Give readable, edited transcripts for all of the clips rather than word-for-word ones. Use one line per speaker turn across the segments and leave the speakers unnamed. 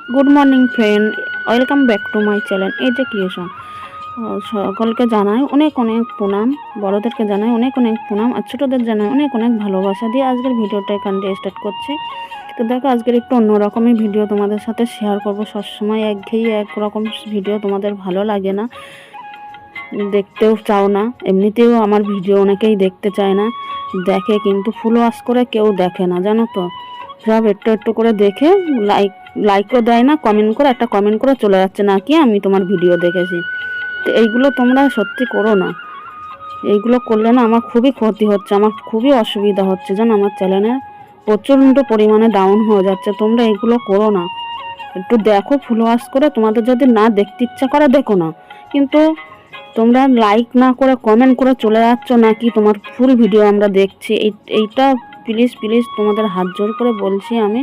Good morning friend, welcome back to my channel AJ creation. সকলকে জানাই অনেক অনেক প্রণাম, বড়োদেরকে জানাই অনেক অনেক প্রণাম, আর ছোটোদের জানাই অনেক অনেক ভালোবাসা দিয়ে আজকের ভিডিওটা এখান থেকে স্টার্ট করছি। তো দেখো, আজকের একটু অন্যরকমই ভিডিও তোমাদের সাথে শেয়ার করবো। সবসময় একঘেয়েই একরকম ভিডিও তোমাদের ভালো লাগে না, দেখতেও চাও না। এমনিতেও আমার ভিডিও অনেকেই দেখতে চায় না, দেখে কিন্তু ফুল ওয়াশ করে কেউ দেখে না, জানো তো। সব একটু একটু করে দেখে লাইকও দেয় না, কমেন্ট করে একটা কমেন্ট করে চলে যাচ্ছে না কি আমি তোমার ভিডিও দেখেছি। তো এইগুলো তোমরা সত্যি করো না। এইগুলো করলে না আমার খুবই ক্ষতি হচ্ছে, আমার খুবই অসুবিধা হচ্ছে, জানো। আমার চ্যানেলে প্রচণ্ড পরিমাণে ডাউন হয়ে যাচ্ছে। তোমরা এইগুলো করো না, একটু দেখো ফুল ওয়াশ করে। তোমাদের যদি না দেখতে ইচ্ছা করে দেখো না, কিন্তু তোমরা লাইক না করে কমেন্ট করে চলে যাচ্ছ নাকি তোমার ফুল ভিডিও আমরা দেখছি। এইটা প্লিজ প্লিজ তোমাদের হাত জোর করে বলছি আমি,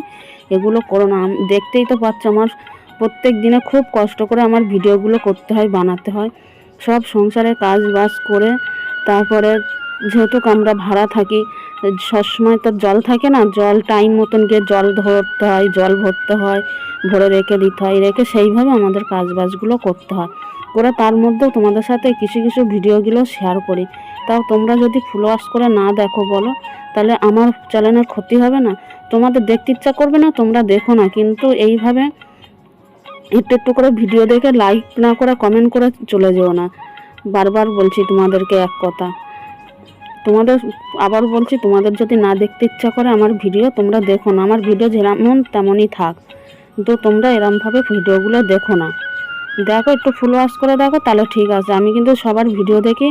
এগুলো করো না। দেখতেই তো পাচ্ছ আমার প্রত্যেক দিনে খুব কষ্ট করে আমার ভিডিওগুলো করতে হয়, বানাতে হয়। সব সংসারের কাজ বাজ করে, তারপরে যেহেতু আমরা ভাড়া থাকি, সবসময় তো জল থাকে না, জল টাইম মতন গিয়ে জল ধরতে হয়, জল ভরতে হয়, ভরে রেখে দিতে হয়, রেখে সেইভাবে আমাদের কাজ বাজগুলো করতে হয়। করে তার মধ্যেও তোমাদের সাথে কিছু কিছু ভিডিওগুলো শেয়ার করি। তাও তোমরা যদি ফুল ওয়াশ করে না দেখো বলো, তাহলে আমার চ্যানেলের ক্ষতি হবে না? তোমাদের দেখতে ইচ্ছা করবে না, তোমরা দেখো না, কিন্তু এইভাবে একটু একটু করে ভিডিও দেখে লাইক না করে কমেন্ট করে চলে যেও না। বারবার বলছি তোমাদেরকে এক কথা। তোমাদের আবার বলছি, তোমাদের যদি না দেখতে ইচ্ছা করে আমার ভিডিও, তোমরা দেখো না। আমার ভিডিও যেমন তেমনই থাক, কিন্তু তোমরা এরমভাবে ভিডিওগুলো দেখো না। দেখো, একটু ফুল ওয়াশ করে দেখো, তাহলে ঠিক আছে। আমি কিন্তু সবার ভিডিও দেখি।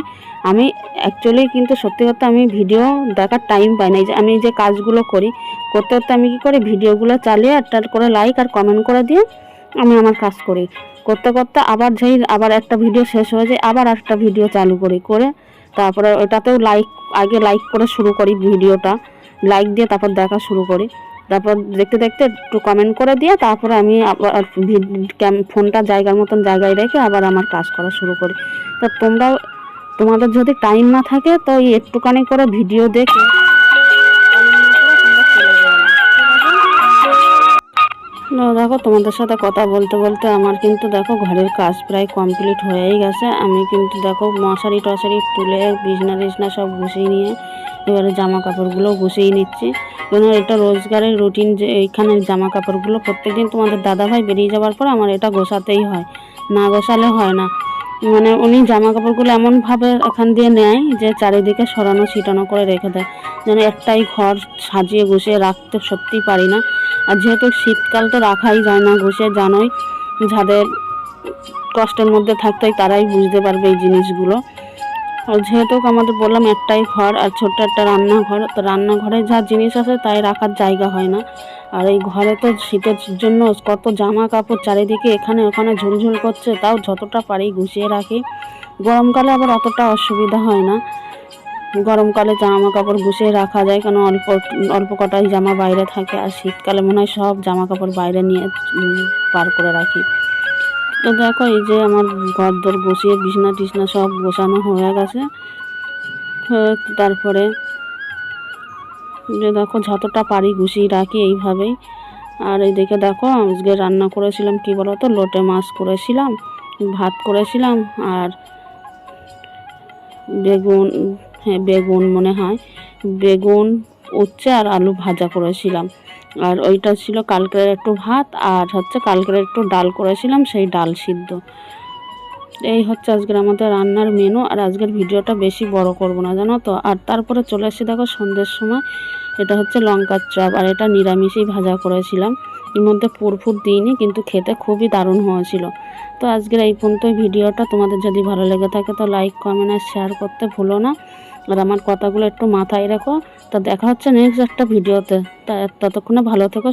আমি অ্যাকচুয়ালি কিন্তু সত্যি কথা আমি ভিডিও দেখার টাইম পাই না। এই যে আমি যে কাজগুলো করি, করতে করতে আমি কী করি, ভিডিওগুলো চালিয়ে একটা করে লাইক আর কমেন্ট করে দিয়ে আমি আমার কাজ করি। করতে করতে আবার একটা ভিডিও শেষ হয়ে যায়, আবার একটা ভিডিও চালু করি, করে তারপরে ওটাতেও আগে লাইক করে শুরু করি ভিডিওটা, লাইক দিয়ে তারপর দেখা শুরু করি। তারপর দেখতে দেখতে একটু কমেন্ট করে দিয়ে তারপরে আমি আবার ফোনটা জায়গার মতন জায়গায় রেখে আবার আমার কাজ করা শুরু করি। তো তোমাদের যদি টাইম না থাকে, তো এই একটুখানি করে ভিডিও দেখে দেখো, তোমাদের সাথে কথা বলতে বলতে আমার কিন্তু দেখো ঘরের কাজ প্রায় কমপ্লিট হয়েই গেছে। আমি কিন্তু দেখো মশারি টশারি তুলে বিছনা সব গুছিয়ে নিয়ে এবারে জামা কাপড়গুলো গুছিয়ে নিচ্ছি। কারণ এটা রোজগারের রুটিন, যে এইখানে জামা কাপড়গুলো প্রত্যেকদিন তোমাদের দাদাভাই বেরিয়ে যাওয়ার পর আমার এটা গোছাতেই হয়, না গোছালে হয় না। মানে উনি জামা কাপড়গুলো এমনভাবে এখান দিয়ে নেয় যে চারিদিকে সরানো ছিটানো করে রেখে দেয়, যেন একটাই ঘর সাজিয়ে গুছিয়ে রাখতে সত্যিই পারি না। আর যেহেতু শীতকাল তো রাখাই যায় না গুছিয়ে, জানোই, যাদের কষ্টের মধ্যে থাকতে হয় তারাই বুঝতে পারবে এই জিনিসগুলো। আর যেহেতু আমাদের বললাম একটাই ঘর আর ছোট্ট একটা রান্নাঘর, তো রান্নাঘরে যা জিনিস আছে তাই রাখার জায়গা হয় না। আর এই ঘরে তো শীতের জন্য কত জামা কাপড় চারিদিকে এখানে ওখানে ঝুলঝুল করছে, তাও যতটা পারি গুছিয়ে রাখি। গরমকালে আবার অতটা অসুবিধা হয় না। গরমকালে জামা কাপড় গুছিয়ে রাখা যায়, কারণ অল্প অল্প কটাই জামা বাইরে থাকে। আর শীতকালে মনে হয় সব জামা কাপড় বাইরে নিয়ে পার করে রাখি। তো দেখো, এই যে আমার ঘর দর গুছিয়ে বিছনা টিছনা সব গোছানো হয়ে গেছে। তারপরে যে দেখো যতটা পারি গুছিয়ে রাখি এইভাবেই। আর এইদিকে দেখো, আজকে রান্না করেছিলাম কি বলো তো, লোটে মাছ করেছিলাম, ভাত করেছিলাম, আর বেগুন মনে হয়, বেগুন, উচ্ছে আর আলু ভাজা করেছিলাম। আর ওইটা ছিল কালকের একটু ভাত, আর হচ্ছে কালকের একটু ডাল করেছিলাম, সেই ডাল সিদ্ধ। এই হচ্ছে আজকের আমাদের রান্নার মেনু। আর আজকের ভিডিওটা বেশি বড় করব না, জানো তো। আর তারপরে চলে এসে দেখো সন্ধ্যের সময়, এটা হচ্ছে লঙ্কার চপ, আর এটা নিরামিষই ভাজা করেছিলাম। এর মধ্যে পুরফুর দিইনি, কিন্তু খেতে খুবই দারুণ হয়েছিল। তো আজকের এই পর্যন্তই ভিডিওটা। তোমাদের যদি ভালো লেগে থাকে তো লাইক কমেন্ট আর শেয়ার করতে ভুলো না। আর আমার কথাগুলো একটু মাথায় রেখো। তো দেখা হচ্ছে নেক্সট একটা ভিডিওতে। ততক্ষণে ভালো থেকো।